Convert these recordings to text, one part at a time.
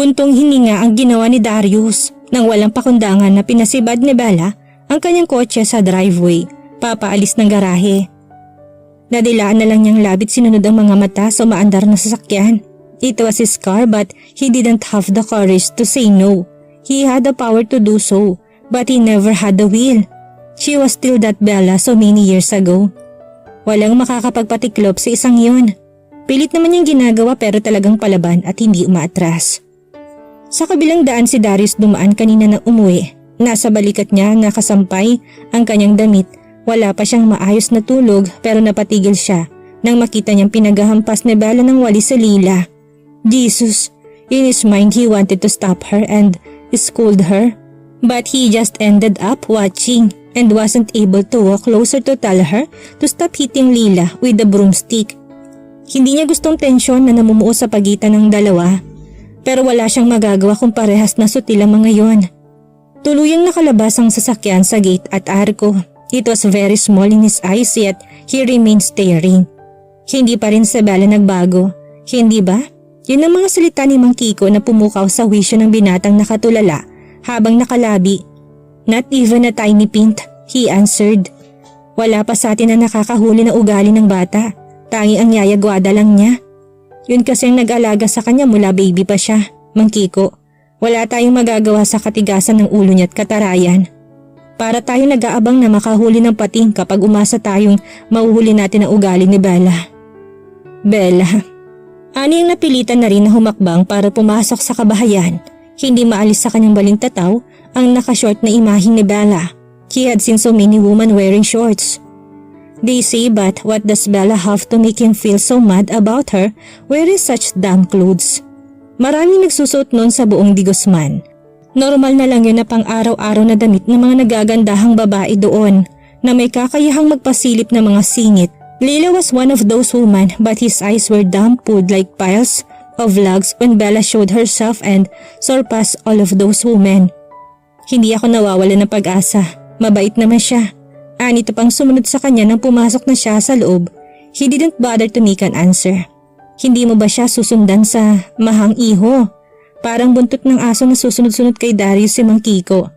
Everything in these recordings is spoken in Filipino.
Buntong hininga ang ginawa ni Darius nang walang pakundangan na pinasibad ni Bella ang kanyang kotse sa driveway, papaalis ng garahe. Nadilaan na lang niyang labit sinunod ang mga mata sa umaandar na sasakyan. It was his car but he didn't have the courage to say no. He had the power to do so but he never had the will. She was still that Bella so many years ago. Walang makakapagpatiklop sa isang yun. Pilit naman niyang ginagawa pero talagang palaban at hindi umaatras. Sa kabilang daan si Darius dumaan kanina na umuwi. Nasa balikat niya nakasampay ang kanyang damit. Wala pa siyang maayos na tulog pero napatigil siya nang makita niyang pinaghahampas ni Bella ng walis sa Lila. Jesus, in his mind he wanted to stop her and scold her. But he just ended up watching and wasn't able to walk closer to tell her to stop hitting Lila with the broomstick. Hindi niya gustong tensyon na namumuo sa pagitan ng dalawa. Pero wala siyang magagawa kung parehas na sutil ang mga yon. Tuluyang nakalabas ang sasakyan sa gate at arko. It was very small in his eyes yet he remained staring. Hindi pa rin si Bella nagbago. Hindi ba? Yun ang mga salita ni Mang Kiko na pumukaw sa wisyo ng binatang nakatulala habang nakalabi. Not even a tiny pint, he answered. Wala pa sa atin na nakakahuli na ugali ng bata. Tangi ang yayagwada lang niya. Yun kasi ang nag-alaga sa kanya mula baby pa siya, Mang Kiko. Wala tayong magagawa sa katigasan ng ulo niya at katarayan. Para tayo nag-aabang na makahuli ng pating kapag umasa tayong mahuhuli natin ang ugali ni Bella. Bella. Ani ang napilitan na rin na humakbang para pumasok sa kabahayan. Hindi maalis sa kanyang baling tataw ang nakashort na imaheng ni Bella. He had seen so many women wearing shorts. They say, but what does Bella have to make him feel so mad about her wearing such damn clothes? Maraming nagsusuot noon sa buong Digosman. Normal na lang yun na pang araw-araw na damit ng mga nagagandahang babae doon na may kakayahang magpasilip ng mga singit. Lila was one of those women but his eyes were damp-pulled like piles of logs when Bella showed herself and surpassed all of those women. Hindi ako nawawala ng pag-asa. Mabait naman siya. Anito pang sumunod sa kanya nang pumasok na siya sa loob. He didn't bother to make an answer. Hindi mo ba siya susundan sa mahang iho? Parang buntot ng aso na susunod-sunod kay Darius si Mang Kiko.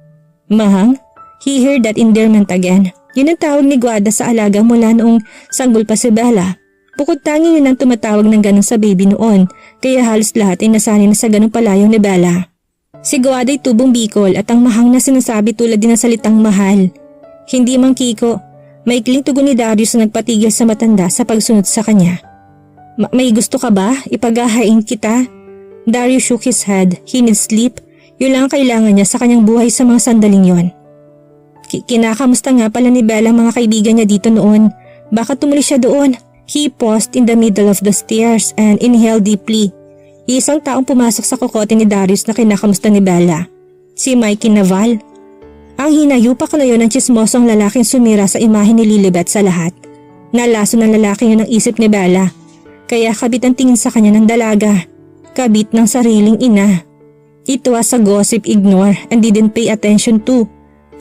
Mahang? He heard that endearment again. Yun ang tawag ni Guada sa alaga mula noong sanggol pa si Bella. Bukod tangi yun ang tumatawag ng ganun sa baby noon, kaya halos lahat ay nasanay na sa ganung palayong ni Bella. Si Guada ay tubong Bicol at ang mahang na sinasabi tulad din ng salitang mahal. Hindi Mang Kiko, maikling tugon ni Darius na nagpatigil sa matanda sa pagsunod sa kanya. May gusto ka ba? Ipaghahain kita? Darius shook his head. He needs sleep. Yun lang ang kailangan niya sa kanyang buhay sa mga sandaling yon. Kinakamusta nga pala ni Bella mga kaibigan niya dito noon. Baka tumuli siya doon. He paused in the middle of the stairs and inhaled deeply. Isang taong pumasok sa kokote ni Darius na kinakamusta ni Bella. Si Mikey Naval. Ang hinayupak na yon ng tsismosong lalaking sumira sa imahe ni Lilibet sa lahat. Nalaso ng lalaking yun ang isip ni Bella. Kaya kabit ang tingin sa kanya ng dalaga. Kabit ng sariling ina. It was a gossip ignore and didn't pay attention to.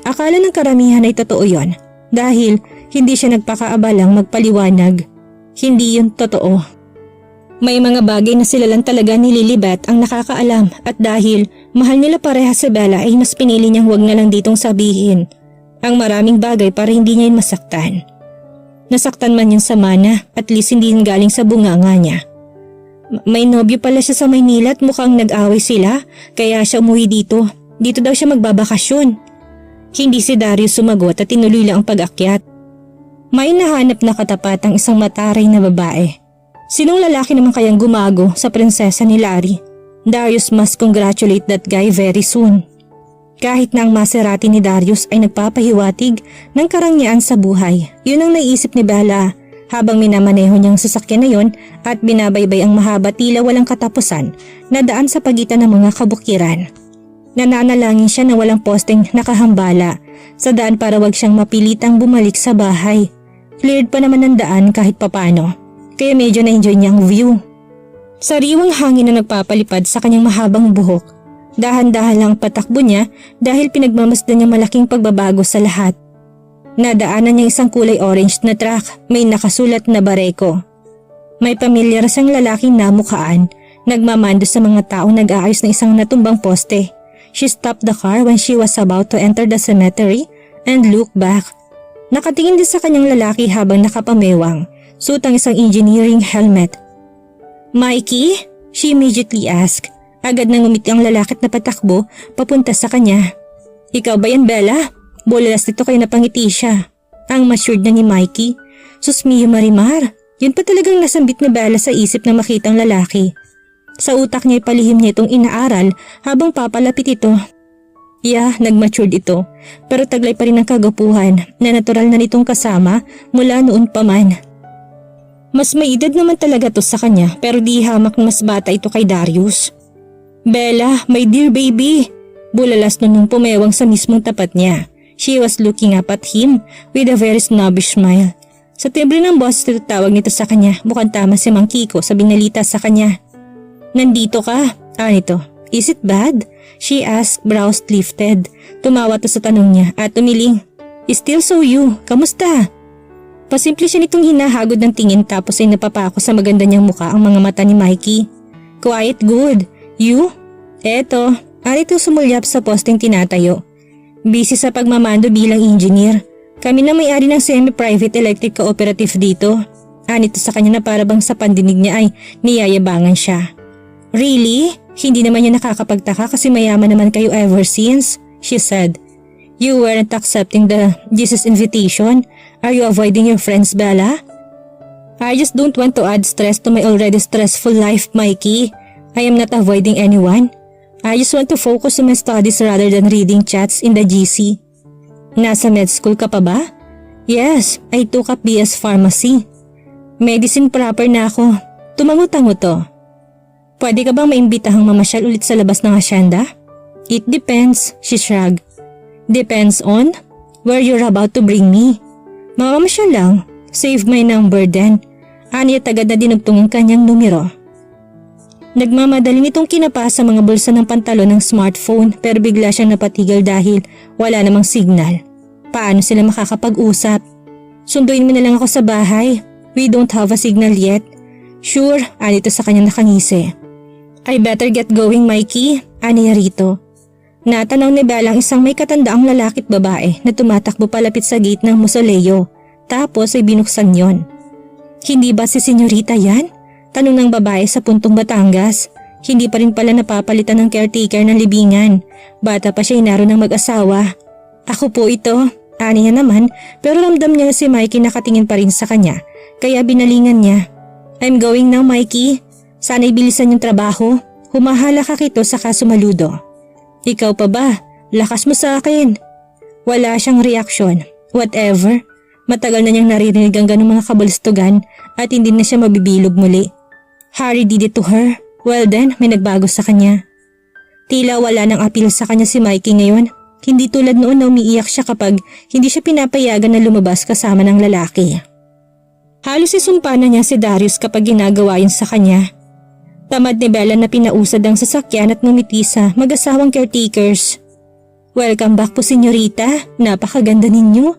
Akala ng karamihan ay totoo yon dahil hindi siya nagpakaabalang magpaliwanag. Hindi yun totoo. May mga bagay na sila lang talaga ni Lilibet ang nakakaalam at dahil mahal nila pareha si Bella ay mas pinili niyang huwag na lang ditong sabihin ang maraming bagay para hindi niya yun masaktan. Nasaktan man yun sa mana, at least hindi yun galing sa bunganga niya. May nobyo pala siya sa Maynila at mukhang nag-away sila kaya siya umuwi dito. Dito daw siya magbabakasyon. Hindi si Darius sumagot at tinuloy lang ang pag-akyat. May nahanap na katapat ang isang mataray na babae. Sinong lalaki naman kayang gumago sa prinsesa ni Larry? Darius must congratulate that guy very soon. Kahit na ang Maserati ni Darius ay nagpapahiwatig ng karangyaan sa buhay, yun ang naisip ni Bella habang minamaneho niyang sasakyan na yun at binabaybay ang mahaba tila walang katapusan na daan sa pagitan ng mga kabukiran. Nananalangin siya na walang posteng nakahambala sa daan para wag siyang mapilitang bumalik sa bahay. Cleared pa naman ang daan kahit papano, kaya medyo na-enjoy niya ang view. Sariwang hangin na nagpapalipad sa kanyang mahabang buhok. Dahan-dahan lang patakbo niya dahil pinagmamasdan niya malaking pagbabago sa lahat. Nadaanan niya isang kulay orange na truck, may nakasulat na Bareko. May pamilyar siyang lalaking namukaan Nagmamando sa mga taong nag-aayos ng isang natumbang poste. She stopped the car when she was about to enter the cemetery and looked back. Nakatingin din sa kanyang lalaki habang nakapamewang, suot ang isang engineering helmet. "Mikey?" she immediately asked. Agad nang umiti ang lalaki at napatakbo papunta sa kanya. "Ikaw ba yan, Bella?" Bulalas nito kaya napangiti siya. Ang matured na ni Mikey. Sus mio Marimar, yun pa talagang nasambit ni Bella sa isip na makita ang lalaki. Sa utak niya palihim niya itong inaaral habang papalapit ito. Nagmatured ito, pero taglay pa rin ang kagapuhan na natural na nitong kasama mula noon pa man. Mas may edad naman talaga to sa kanya pero di hamak na mas bata ito kay Darius. "Bella, my dear baby," bulalas nung pumewang sa mismong tapat niya. She was looking up at him with a very snobbish smile. Sa timbre ng boses tawag nito sa kanya, mukhang tama si Mang Kiko sa binalita sa kanya. "Nandito ka?" Nito. "Is it bad?" She asked, brows lifted. Tumawa to sa tanong niya at tumiling. "Still so you, kamusta?" Pasimple siya nitong hinahagod ng tingin tapos ay napapako sa maganda niyang muka ang mga mata ni Mikey. "Quiet good. You?" "Eto." Anito sumulyap sa posteng tinatayo. "Busy sa pagmamando bilang engineer. Kami na may-ari ng semi-private electric cooperative dito." Anito sa kanya na parabang sa pandinig niya ay niyayabangan siya. "Really? Hindi naman niya nakakapagtaka kasi mayaman naman kayo ever since," she said. "You weren't accepting the Jesus invitation? Are you avoiding your friends, Bella?" "I just don't want to add stress to my already stressful life, Mikey. I am not avoiding anyone. I just want to focus on my studies rather than reading chats in the GC." "Nasa med school ka pa ba?" "Yes, I took up BS Pharmacy. Medicine proper na ako." Tumango-tango to. "Pwede ka bang maimbitahang mamasyal ulit sa labas ng asyenda?" "It depends," she shrugged. "Depends on where you're about to bring me." "Mamamasyal lang. Save my number then." Aniya agad na dinugtong ang kanyang numero. Nagmamadali nitong kinapa sa mga bulsa ng pantalon ng smartphone pero bigla siyang napatigil dahil wala namang signal. Paano sila makakapag-usap? "Sunduin mo na lang ako sa bahay. We don't have a signal yet." "Sure," anito sa kanyang nakangisi. "I better get going, Mikey," aniya rito. Natanaw ni Bella ang isang may katandaang lalaki at babae na tumatakbo palapit sa gate ng mausoleo. Tapos ay binuksan yon. "Hindi ba si Senyorita yan?" Tanong ng babae sa puntong Batangas. Hindi pa rin pala napapalitan ng caretaker ng libingan. Bata pa siya naroon ng mag-asawa. "Ako po ito," aniya naman pero ramdam niya na si Mikey nakatingin pa rin sa kanya kaya binalingan niya. "I'm going now, Mikey. Sana'y bilisan yung trabaho. Humahala ka kito saka sumaludo." "Ikaw pa ba? Lakas mo sa akin." Wala siyang reaksyon. Whatever. Matagal na niyang naririnig ang ganung mga kabalistugan at hindi na siya mabibilog muli. Harry did it to her. Well then, may nagbago sa kanya. Tila wala nang appeal sa kanya si Mikey ngayon. Hindi tulad noon na umiiyak siya kapag hindi siya pinapayagan na lumabas kasama ng lalaki. Halos isumpa na niya si Darius kapag ginagawa yun sa kanya. Tamad ni Bella na pinausad ang sasakyan at ngumiti sa mag-asawang caretakers. "Welcome back po, Senyorita. Napakaganda ninyo."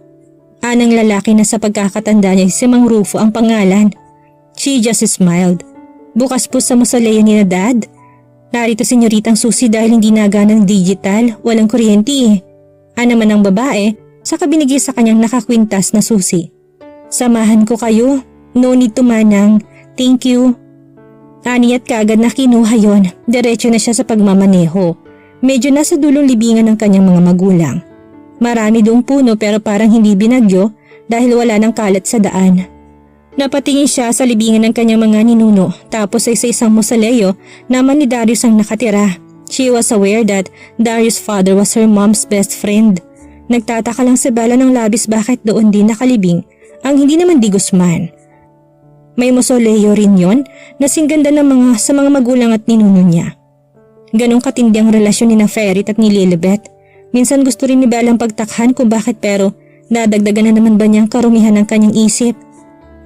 Anang lalaki na sa pagkakatanda niya si Mang Rufo ang pangalan. She just smiled. "Bukas po sa mausoleo ni na Dad. Narito Senyoritang Susi dahil hindi nagana ng digital, walang kuryente." Naman ang babae sa binigay sa kanyang nakakwintas na susi. "Samahan ko kayo. No need to manang. Thank you." Aniya't kagad na kinuha yon. Diretso na siya sa pagmamaneho. Medyo nasa dulong libingan ng kanyang mga magulang. Marami doong puno pero parang hindi binagyo dahil wala ng kalat sa daan. Napatingin siya sa libingan ng kanyang mga ninuno tapos ay sa isang mausoleo naman ni Darius ang nakatira. She was aware that Darius' father was her mom's best friend. Nagtataka lang si Bella ng labis bakit doon din nakalibing ang hindi naman di Guzman. May mausoleo rin yon na singganda ng sa mga magulang at ninuno niya. Ganong katindi ang relasyon ni na Ferit at ni Lilibet. Minsan gusto rin ni Bella ang pagtakhan kung bakit pero dadagdagan na naman ba niyang karumihan ng kanyang isip.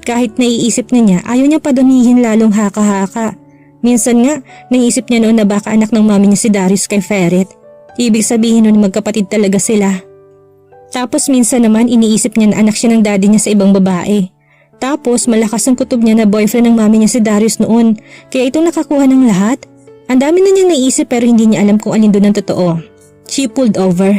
Kahit naiisip niya ayaw niya padunihin lalong haka-haka. Minsan nga naisip niya noon na baka anak ng mami niya si Darius kay Ferit. Ibig sabihin noon magkapatid talaga sila. Tapos minsan naman iniisip niya na anak siya ng daddy niya sa ibang babae. Tapos malakas ang kutob niya na boyfriend ng mami niya si Darius noon, kaya itong nakakuha ng lahat. Ang dami na niyang naisip pero hindi niya alam kung alin doon ang totoo. She pulled over.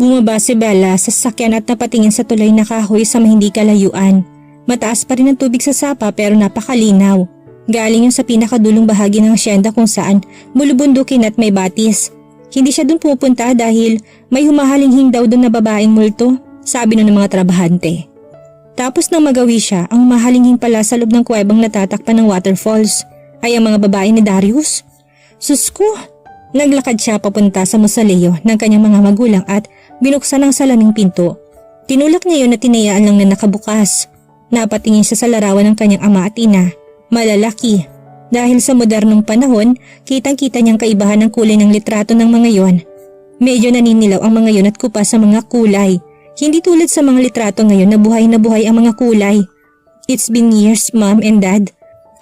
Bumaba si Bella sa sasakyan at napatingin sa tulay na kahoy sa mahindi kalayuan. Mataas pa rin ang tubig sa sapa pero napakalinaw. Galing yun sa pinakadulong bahagi ng asyenda kung saan bulubundukin at may batis. Hindi siya doon pupunta dahil may humahalinghing daw doon na babaeng multo, sabi nun ng mga trabahante. Tapos nang magawi siya, ang humahalinghing pala sa loob ng kuwebang natatakpan ng waterfalls ay ang mga babae ni Darius. Sus ko! Naglakad siya papunta sa mausoleo ng kanyang mga magulang at binuksan ang salaming pinto. Tinulak niya yun at tinayaan lang na nakabukas. Napatingin siya sa larawan ng kanyang ama at ina. Malalaki. Dahil sa modernong panahon, kitang-kita niyang kaibahan ng kulay ng litrato ng mga yon. Medyo naninilaw ang mga yon at kupas sa mga kulay. Hindi tulad sa mga litrato ngayon na buhay ang mga kulay. It's been years, Mom and Dad.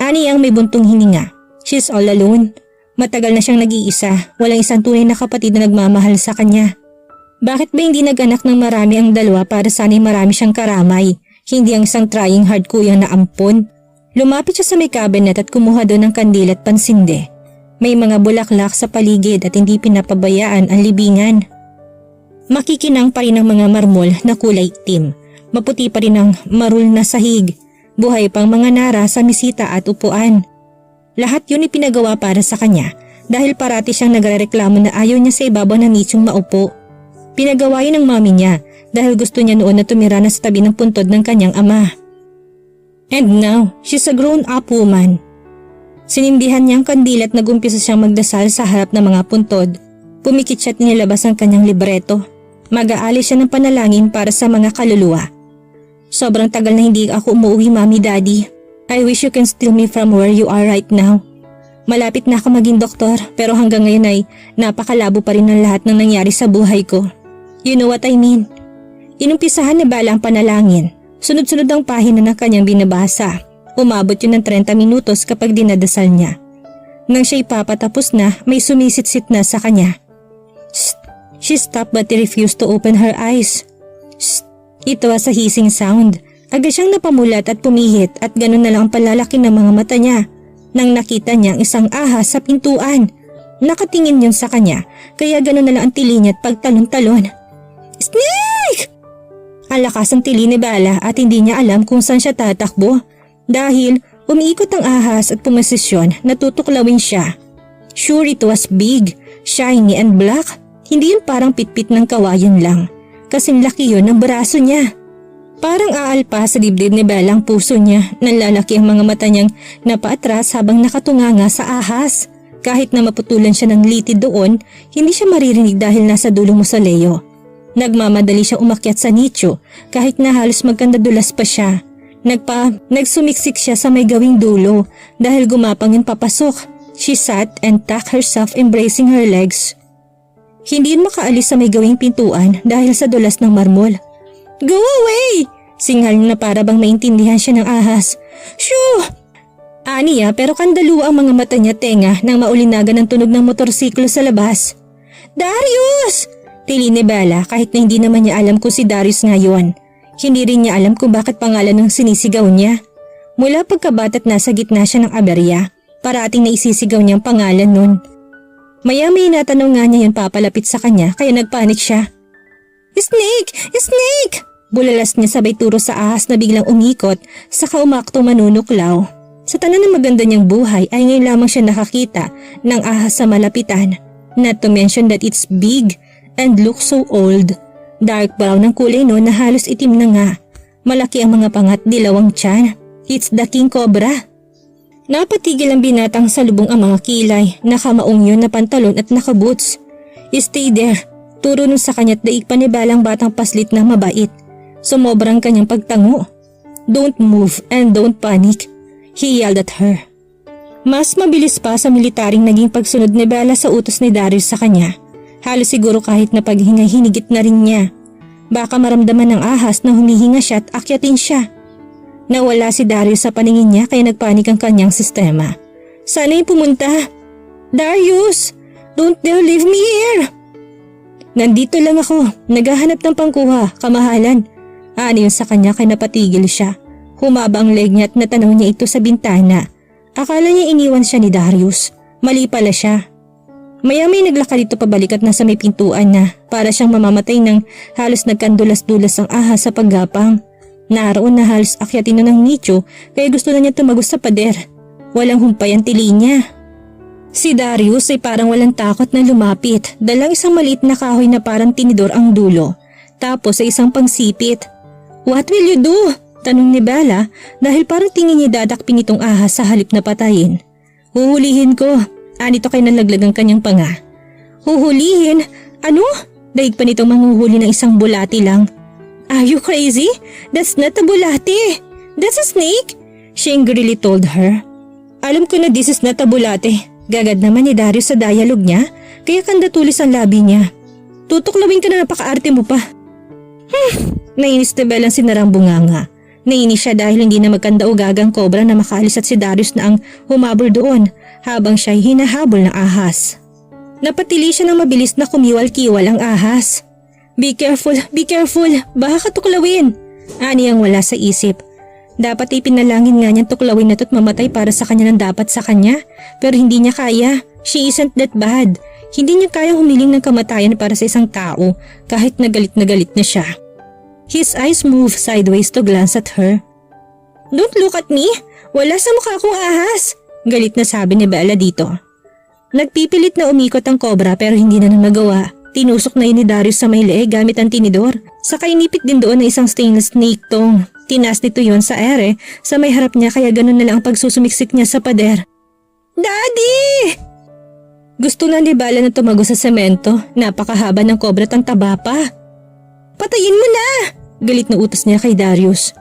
Ani ang may buntong hininga. She's all alone. Matagal na siyang nag-iisa. Walang isang tunay na kapatid na nagmamahal sa kanya. Bakit ba hindi nag-anak ng marami ang dalawa para sana'y marami siyang karamay? Hindi ang isang trying hard kuyang na ampon. Lumapit siya sa may cabinet at kumuha doon ng kandila at pansinde. May mga bulaklak sa paligid at hindi pinapabayaan ang libingan. Makikinang pa rin ang mga marmol na kulay itim. Maputi pa rin ang marul na sahig. Buhay pang mga nara sa misita at upuan. Lahat yun ipinagawa para sa kanya dahil parati siyang nagrereklamo na ayaw niya sa ibabaw ng nichong maupo. Pinagawa yun ng mami niya dahil gusto niya noon na tumira na sa tabi ng puntod ng kanyang ama. And now, she's a grown-up woman. Sinindihan niya ang kandila at nagumpisa siyang magdasal sa harap ng mga puntod. Pumikit siya at nilabas ang kanyang libreto. Mag-aalis siya ng panalangin para sa mga kaluluwa. Sobrang tagal na hindi ako umuwi, Mommy, Daddy. I wish you can steal me from where you are right now. Malapit na ako maging doktor pero hanggang ngayon ay napakalabo pa rin ng lahat ng nangyari sa buhay ko. You know what I mean? Inumpisahan ni Bella ang panalangin. Sunod-sunod ang pahina ng kanyang binabasa. Umabot yun ng 30 minutos kapag dinadasal niya. Nang siya'y papatapos na, may sumisit-sit na sa kanya. Shh! She stopped but refused to open her eyes. Shh! Ito was a hissing sound. Agad siyang napamulat at pumihit at ganun na lang ang palalaki ng mga mata niya. Nang nakita niya ang isang ahas sa pintuan. Nakatingin yun sa kanya, kaya ganun na lang ang tili niya at pagtalon-talon. Snake! Ang lakas ang tili ni Bella at hindi niya alam kung saan siya tatakbo. Dahil umiikot ang ahas at pumasisyon na tutuklawin siya. Sure, it was big, shiny and black. Hindi yun parang pitpit ng kawayan lang. Kasing laki yun ng braso niya. Parang aalpa sa dibdib ni Bella ang puso niya. Nalalaki ang mga mata niyang napaatras habang nakatunganga sa ahas. Kahit na maputulan siya ng litid doon, hindi siya maririnig dahil nasa dulong mausoleo. Nagmamadali siya umakyat sa nicho kahit na halos magkandadulas pa siya. Nagsumiksik siya sa may gawing dulo dahil gumapang yung papasok. She sat and tucked herself embracing her legs. Hindi yun makaalis sa may gawing pintuan dahil sa dulas ng marmol. Go away! Singhal na para bang maintindihan siya ng ahas. Shoo! Aniya pero kandaluwa ang mga mata niya tenga nang maulinagan ng tunog ng motorsiklo sa labas. Darius! Tili ni Bella kahit na hindi naman niya alam kung si Darius ngayon. Hindi rin niya alam kung bakit pangalan ng sinisigaw niya. Mula pagkabat at nasa gitna siya ng aberya, parating na isisigaw niyang pangalan nun. Maya-may natanong nga niya yun papalapit sa kanya kaya nagpanik siya. Snake! Snake! Bulalas niya sabay turo sa ahas na biglang umikot saka umaktong manunuklaw. Sa tanan ng maganda niyang buhay ay ngayon lamang siya nakakita ng ahas sa malapitan. Not to mention that it's big and looks so old. Dark brown ang kulay no na halos itim na nga. Malaki ang mga pangat, dilaw ang tiyan. It's the king cobra. Napatigil ang binatang sa lubong ang mga kilay, nakamaong yun na pantalon at nakaboots. Stay there. Turo nun sa kanya't daig pa ni Bella ang batang paslit na mabait. Sumobrang kanyang pagtango. Don't move and don't panic. He yelled at her. Mas mabilis pa sa militaring naging pagsunod ni Bella sa utos ni Darius sa kanya. Halos siguro kahit na paghinga-hinigit na rin niya. Baka maramdaman ng ahas na humihinga siya at akyatin siya. Nawala si Darius sa paningin niya kaya nagpanik ang kanyang sistema. Sana'y pumunta. Darius! Don't dare leave me here! Nandito lang ako. Naghahanap ng pangkuha, kamahalan. Ani yun sa kanya kaya napatigil siya. Humaba ang leg niya at natanaw niya ito sa bintana. Akala niya iniwan siya ni Darius. Mali pala siya. Maya-may naglakad dito pabalik at nasa may pintuan na para siyang mamamatay ng halos nagkandulas-dulas ang ahas sa paggapang. Naroon na halos akyatin na ng nicho kaya gusto na niya tumagos sa pader. Walang humpay ang tili niya. Si Darius ay parang walang takot na lumapit. Dalang isang maliit na kahoy na parang tinidor ang dulo. Tapos ay isang pangsipit. "What will you do?" tanong ni Bella dahil parang tingin niya dadakpin itong ahas sa halip na patayin. "Huhulihin ko." Anito kay nalaglag ang kanyang panga. "Huhulihin? Ano?" Daig pa nitong manghuhuli ng isang bulati lang. "Are you crazy? That's not a bulati. That's a snake," she angrily told her. "Alam ko na this is not a bulati." Gagad naman ni Darius sa dialogue niya kaya kandatulis ang labi niya. "Tutuklawin ka na, napaka-arte mo pa." Nainis ni Bella ang sinarang bunganga. Nainis siya dahil hindi na magkandaugagang kobra na makaalis at si Darius na ang humabol doon habang siya'y hinahabol ng ahas. Napatili siya ng mabilis na kumiwal-kiwal ang ahas. Be careful, baka katuklawin." Ani ang wala sa isip. Dapat ay pinalangin nga niyang tuklawin na to't mamatay para sa kanya ng dapat sa kanya pero hindi niya kaya. She isn't that bad. Hindi niya kaya humiling ng kamatayan para sa isang tao kahit na galit na siya. His eyes moved sideways to glance at her. "Don't look at me! Wala sa mukha kong ahas!" Galit na sabi ni Bella dito. Nagpipilit na umikot ang kobra pero hindi na magawa. Tinusok na yun ni Darius sa may leeg gamit ang tinidor. Saka inipit din doon na isang stainless snake tong. Tinas nito yon sa ere sa may harap niya kaya ganun na lang ang pagsusumiksik niya sa pader. "Daddy!" Gusto na ni Bella na tumago sa semento. Napakahaba ng kobra at ang taba pa. "Patayin mo na!" Galit na utos niya kay Darius.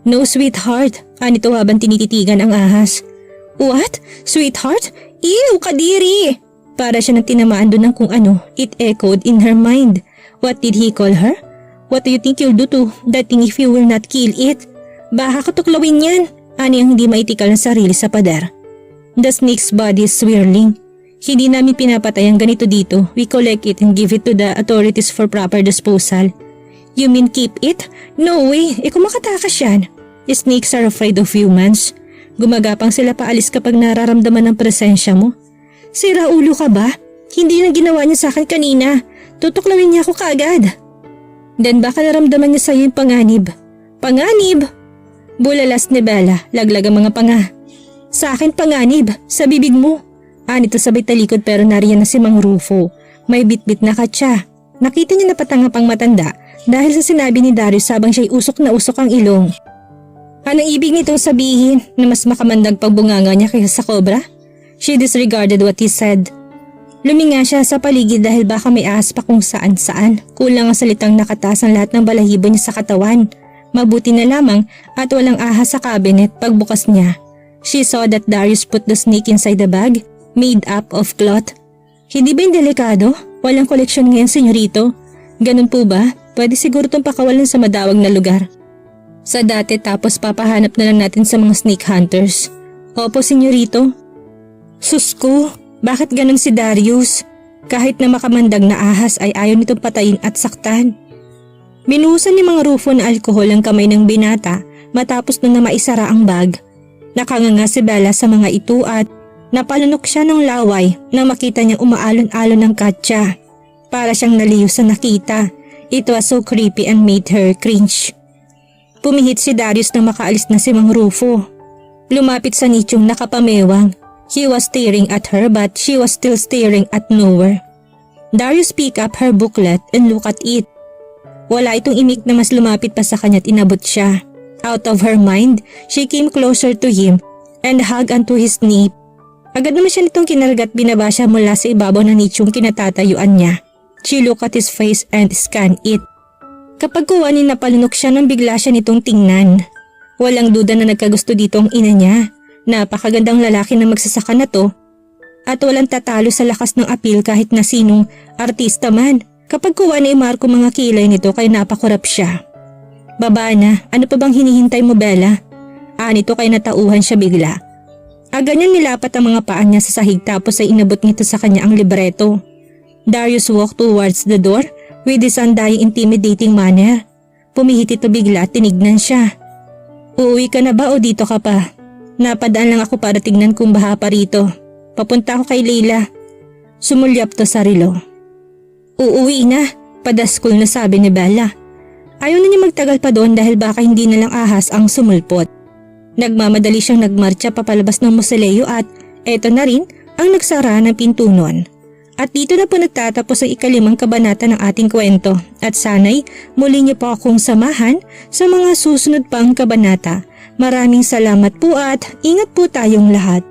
"No, sweetheart." Anito habang tinititigan ang ahas. "What? Sweetheart? Ew, kadiri!" Para siya nang tinamaan doon ng kung ano. It echoed in her mind. What did he call her? What do you think you'll do to that thing if you will not kill it? Baka katuklawin yan. Ani ang hindi maitikal ng sarili sa pader. The snake's body is swirling. Hindi namin pinapatay ang ganito dito. We collect it and give it to the authorities for proper disposal. You mean keep it? No way, kung makatakas yan. Snakes are afraid of humans. Gumagapang sila paalis kapag nararamdaman ng presensya mo. Sira ulo ka ba? Hindi na ginawa niya sa akin kanina. Tutuklawin niya ako kaagad. Then baka naramdaman niya sa'yo yung panganib. Panganib? Bulalas ni Bella, laglag ang mga panga. Sa akin panganib, sa bibig mo. Anito sabay talikod pero nariyan na si Mang Rufo. May bitbit na katsa. Nakita niya na patanga pang matanda dahil sa sinabi ni Darius habang siya'y usok na usok ang ilong. Anong ibig nitong sabihin na mas makamandag pagbunganga niya kaysa sa kobra? She disregarded what he said. Luminga siya sa paligid dahil baka may ahas pa kung saan-saan. Kulang ang salitang nakataas ang lahat ng balahibo niya sa katawan. Mabuti na lamang at walang ahas sa cabinet pagbukas niya. She saw that Darius put the snake inside the bag, made up of cloth. Hindi ba yung delikado? Walang koleksyon ngayon, senyorito. Ganun po ba? Pwede siguro itong pakawalan sa madawag na lugar. Sa dati tapos papahanap na lang natin sa mga snake hunters. Opo, senyorito. Susko, bakit ganun si Darius? Kahit na makamandag na ahas ay ayaw nitong patayin at saktan. Binuhusan ni Mang Rufo na alkohol ang kamay ng binata matapos na maisara ang bag. Nakanganga si Bella sa mga ito at napalunok siya ng laway nang makita niyang umaalon-alon ng katsa. Para siyang naliw sa nakita. It was so creepy and made her cringe. Pumihit si Darius nang makaalis na si Mang Rufo. Lumapit sa nichong nakapamewang. He was staring at her but she was still staring at nowhere. Darius picked up her booklet and looked at it. Wala itong imik na mas lumapit pa sa kanya at inabot siya. Out of her mind, she came closer to him and hugged onto his knee. Agad naman siya nitong kinargat binaba siya mula sa ibabaw ng nichong kinatatayuan niya. She looked at his face and scanned it. Kapag kuwanin napalunok siya nang bigla siya nitong tingnan. Walang duda na nagkagusto dito ang ina niya. Napakagandang lalaki na magsasaka na to. At walang tatalo sa lakas ng apil kahit na sinong artista man. Kapag kuwanin ay marko mga kilay nito kaya napakurap siya. Baba na, ano pa bang hinihintay mo, Bella? Anito kay natauhan siya bigla. Ganyan nilapat ang mga paa niya sa sahig tapos ay inabot nito sa kanya ang libreto. Darius walked towards the door with his undying intimidating manner. Pumihit ito bigla at tinignan siya. Uuwi ka na ba o dito ka pa? Napadaan lang ako para tignan kung baha pa rito. Papunta ako kay Leila. Sumulyap to sa relo. Uuwi na, padaskol na sabi ni Bella. Ayaw na niya magtagal pa doon dahil baka hindi na lang ahas ang sumulpot. Nagmamadali siyang nagmarcha papalabas ng mausoleo at eto na rin ang nagsara ng pinto nun. At dito na po nagtatapos ang 5 kabanata ng ating kwento at sana'y muli niyo po akong samahan sa mga susunod pang kabanata. Maraming salamat po at ingat po tayong lahat.